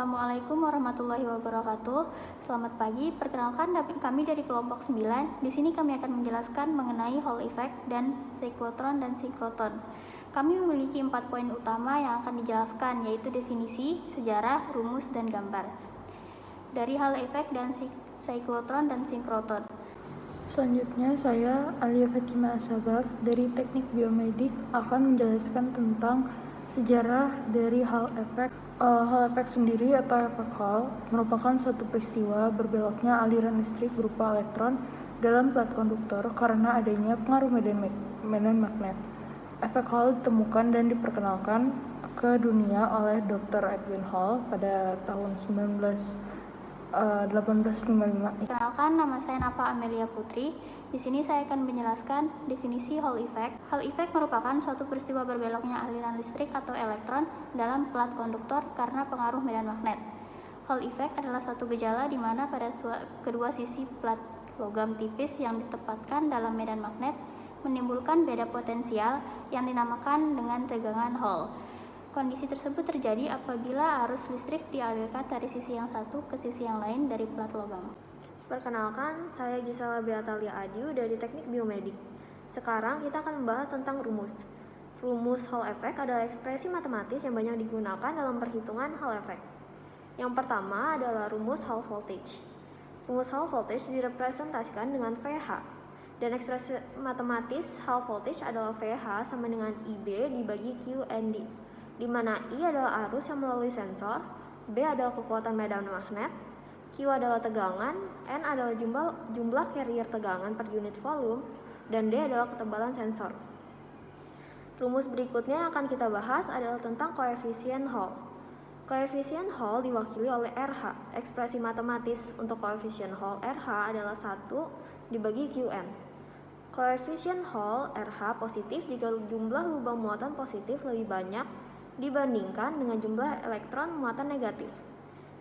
Assalamualaikum warahmatullahi wabarakatuh. Selamat pagi. Perkenalkan kami dari kelompok 9. Di sini kami akan menjelaskan mengenai Hall effect dan siklotron dan sinkroton. Kami memiliki 4 poin utama yang akan dijelaskan, yaitu definisi, sejarah, rumus, dan gambar dari Hall effect dan siklotron dan sinkroton. Selanjutnya saya Alia Fatima Asagaf dari Teknik Biomedik akan menjelaskan tentang sejarah dari Hall effect. Hall effect sendiri atau efek Hall merupakan suatu peristiwa berbeloknya aliran listrik berupa elektron dalam plat konduktor karena adanya pengaruh medan magnet. Efek Hall ditemukan dan diperkenalkan ke dunia oleh Dr. Edwin Hall pada tahun 1855. Perkenalkan, nama saya Nafa Amelia Putri. Di sini saya akan menjelaskan definisi Hall effect. Hall effect merupakan suatu peristiwa berbeloknya aliran listrik atau elektron dalam plat konduktor karena pengaruh medan magnet. Hall effect adalah suatu gejala di mana pada kedua sisi plat logam tipis yang ditempatkan dalam medan magnet menimbulkan beda potensial yang dinamakan dengan tegangan Hall. Kondisi tersebut terjadi apabila arus listrik dialirkan dari sisi yang satu ke sisi yang lain dari plat logam. Perkenalkan, saya Gisela Beatalia Adiu dari Teknik Biomedik. Sekarang kita akan membahas tentang rumus. Rumus Hall effect adalah ekspresi matematis yang banyak digunakan dalam perhitungan Hall effect. Yang pertama adalah rumus Hall voltage. Rumus Hall voltage direpresentasikan dengan VH. Dan ekspresi matematis Hall voltage adalah VH sama dengan IB dibagi QND, di mana I adalah arus yang melalui sensor, B adalah kekuatan medan magnet, Q adalah tegangan, N adalah jumlah carrier tegangan per unit volume, dan D adalah ketebalan sensor. Rumus berikutnya akan kita bahas adalah tentang koefisien Hall. Koefisien Hall diwakili oleh RH. Ekspresi matematis untuk koefisien Hall RH adalah 1 dibagi Qn. Koefisien Hall RH positif jika jumlah lubang muatan positif lebih banyak dibandingkan dengan jumlah elektron muatan negatif.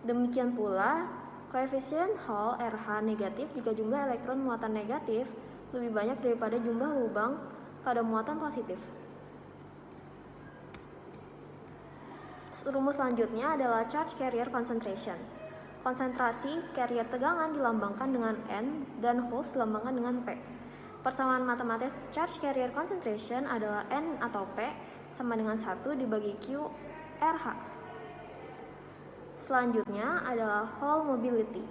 Demikian pula, koefisien Hall RH negatif jika jumlah elektron muatan negatif lebih banyak daripada jumlah lubang pada muatan positif. Rumus selanjutnya adalah charge carrier concentration. Konsentrasi carrier tegangan dilambangkan dengan N dan holes dilambangkan dengan P. Persamaan matematis charge carrier concentration adalah N atau P sama dengan 1 dibagi Q RH. Selanjutnya adalah Hall mobility.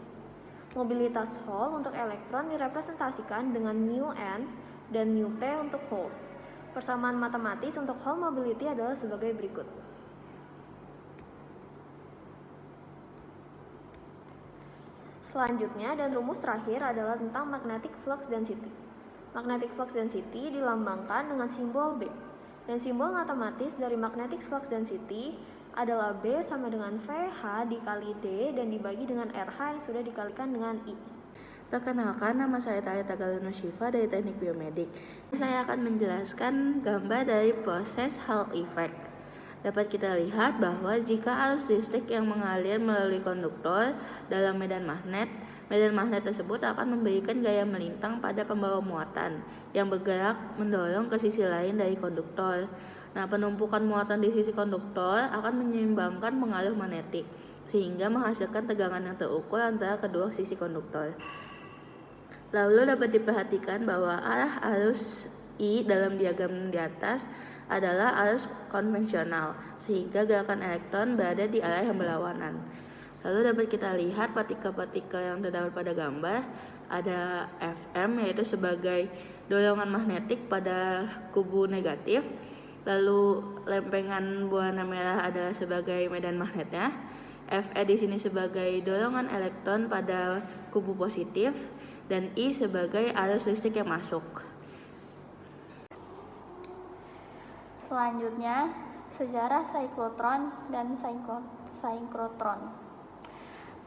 Mobilitas Hall untuk elektron direpresentasikan dengan μN dan μP untuk holes. Persamaan matematis untuk Hall mobility adalah sebagai berikut. Selanjutnya dan rumus terakhir adalah tentang magnetic flux density. Magnetic flux density dilambangkan dengan simbol B. Dan simbol matematis dari magnetic flux density adalah B sama dengan VH dikali D dan dibagi dengan RH yang sudah dikalikan dengan I. Perkenalkan, nama saya Taya Tagalino Syifa dari Teknik Biomedik. Saya akan menjelaskan gambar dari proses Hall effect. Dapat kita lihat bahwa jika arus listrik yang mengalir melalui konduktor dalam medan magnet tersebut akan memberikan gaya melintang pada pembawa muatan yang bergerak mendorong ke sisi lain dari konduktor. Nah, penumpukan muatan di sisi konduktor akan menyeimbangkan pengaruh magnetik sehingga menghasilkan tegangan yang terukur antara kedua sisi konduktor. Lalu dapat diperhatikan bahwa arah arus I dalam diagram di atas adalah arus konvensional sehingga gerakan elektron berada di arah yang berlawanan. Lalu dapat kita lihat partikel-partikel yang terdapat pada gambar. Ada Fm yaitu sebagai dorongan magnetik pada kubu negatif. Lalu lempengan berwarna merah adalah sebagai medan magnetnya. Fe di sini sebagai dorongan elektron pada kubu positif dan I sebagai arus listrik yang masuk. Selanjutnya, sejarah siklotron dan sinkrotron.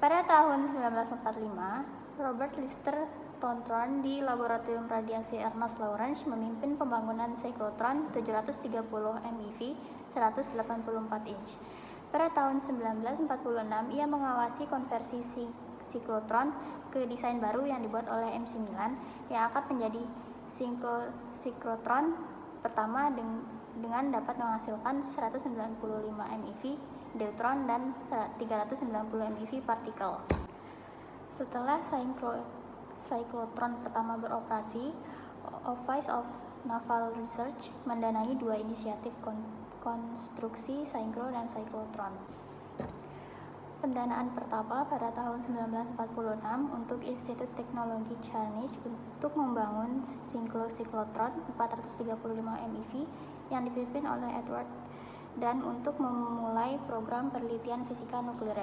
Pada tahun 1945, Robert Lister Tontron di Laboratorium Radiasi Ernest Lawrence memimpin pembangunan siklotron 730 MeV 184 inch. Pada tahun 1946, ia mengawasi konversi siklotron ke desain baru yang dibuat oleh MC Milan yang akan menjadi siklotron pertama dengan dapat menghasilkan 195 MeV deuteron, dan 390 MeV partikel. Setelah cyclotron pertama beroperasi, Office of Naval Research mendanai dua inisiatif konstruksi syncro dan cyclotron. Pendanaan pertama pada tahun 1946 untuk Institut Teknologi Carnegie untuk membangun cyclotron 435 MeV yang dipimpin oleh Edward, dan untuk memulai program penelitian fisika nuklir.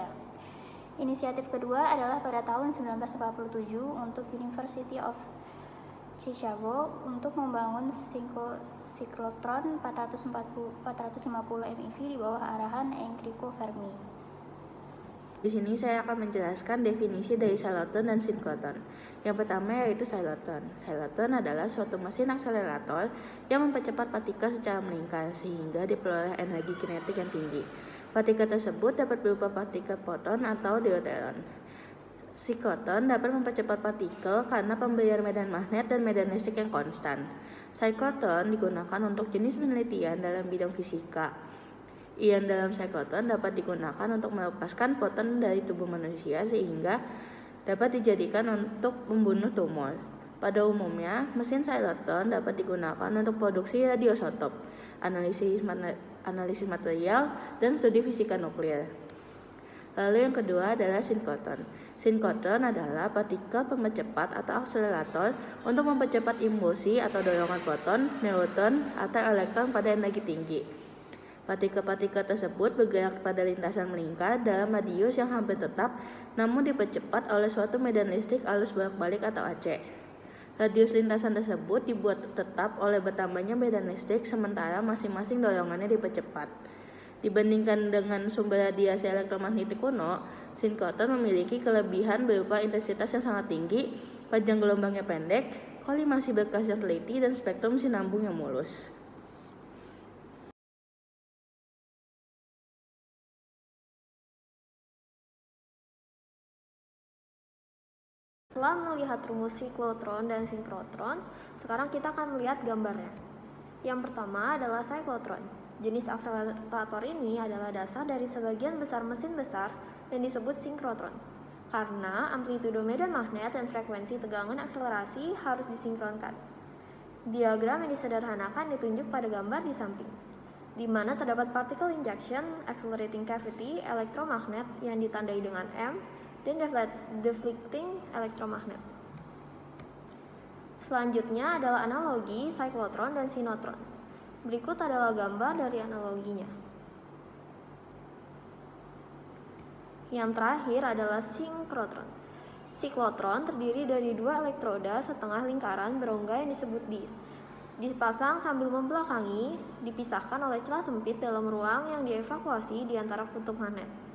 Inisiatif kedua adalah pada tahun 1947 untuk University of Chicago untuk membangun cyclotron 450 MeV di bawah arahan Enrico Fermi. Di sini saya akan menjelaskan definisi dari cyclotron dan synchrotron. Yang pertama yaitu cyclotron. Cyclotron adalah suatu mesin akselerator yang mempercepat partikel secara melingkar sehingga diperoleh energi kinetik yang tinggi. Partikel tersebut dapat berupa partikel proton atau deuteron. Synchrotron dapat mempercepat partikel karena pemberian medan magnet dan medan listrik yang konstan. Cyclotron digunakan untuk jenis penelitian dalam bidang fisika. Ion dalam cyclotron dapat digunakan untuk melepaskan proton dari tubuh manusia sehingga dapat dijadikan untuk membunuh tumor. Pada umumnya, mesin cyclotron dapat digunakan untuk produksi radioisotop, analisis material, dan studi fisika nuklir. Lalu yang kedua adalah synchrotron. Synchrotron adalah partikel pempercepat atau akselerator untuk mempercepat impulsi atau dorongan proton, neutron, atau elektron pada energi tinggi. Partikel-partikel tersebut bergerak pada lintasan melingkar dalam radius yang hampir tetap, namun dipercepat oleh suatu medan listrik arus bolak-balik atau AC. Radius lintasan tersebut dibuat tetap oleh bertambahnya medan listrik, sementara masing-masing dorongannya dipercepat. Dibandingkan dengan sumber radiasi elektromagnetik kuno, synchrotron memiliki kelebihan berupa intensitas yang sangat tinggi, panjang gelombangnya pendek, kolimasi berkas yang teliti, dan spektrum sinambung yang mulus. Setelah melihat rumus cyclotron dan synchrotron, sekarang kita akan melihat gambarnya. Yang pertama adalah cyclotron. Jenis akselerator ini adalah dasar dari sebagian besar mesin besar dan disebut synchrotron. Karena amplitudo medan magnet dan frekuensi tegangan akselerasi harus disinkronkan. Diagram yang disederhanakan ditunjuk pada gambar di samping, di mana terdapat particle injection, accelerating cavity, elektromagnet yang ditandai dengan M, dan deflecting elektromagnet. Selanjutnya adalah analogi cyclotron dan sinotron. Berikut adalah gambar dari analoginya. Yang terakhir adalah synchrotron. Cyclotron terdiri dari dua elektroda setengah lingkaran berongga yang disebut disk. Dipasang sambil membelakangi, dipisahkan oleh celah sempit dalam ruang yang dievakuasi di antara kutub magnet.